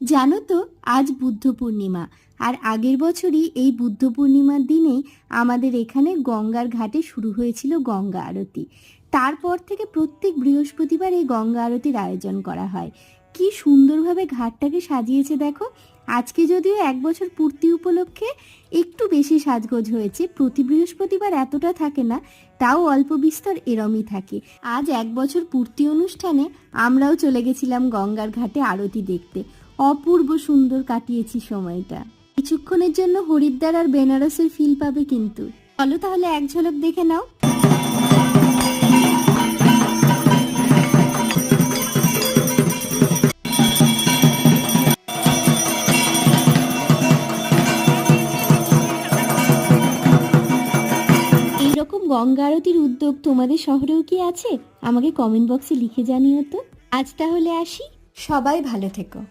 জানো তো, আজ বুদ্ধ পূর্ণিমা। আর আগের বছরই এই বুদ্ধ পূর্ণিমার দিনেই আমাদের এখানে গঙ্গার ঘাটে শুরু হয়েছিল গঙ্গা আরতি। তারপর থেকে প্রত্যেক বৃহস্পতিবার এই গঙ্গা আরতির আয়োজন করা হয়। কি সুন্দরভাবে ঘাটটাকে সাজিয়েছে দেখো। আজকে যদিও 1 বছর পূর্তি উপলক্ষে একটু বেশি সাজগোজ হয়েছে, প্রতি বৃহস্পতিবার এতটা থাকে না, তাও অল্প বিস্তর এরমই থাকে। আজ 1 বছর পূর্তি অনুষ্ঠানে আমরাও চলে গেছিলাম গঙ্গার ঘাটে আরতি দেখতে। অপূর্ব সুন্দর কাটিয়েছি সময়টা। কিছুক্ষণের জন্য হরিদ্বার আর বেনারসের ফিল পাবে কিন্তু। চলো তাহলে এক ঝলক দেখে নাও। এইরকম গঙ্গা আরতির উদ্যোগ তোমাদের শহরেও কি আছে? আমাকে কমেন্ট বক্সে লিখে জানিও তো। আজ তাহলে আসি, সবাই ভালো থেকো।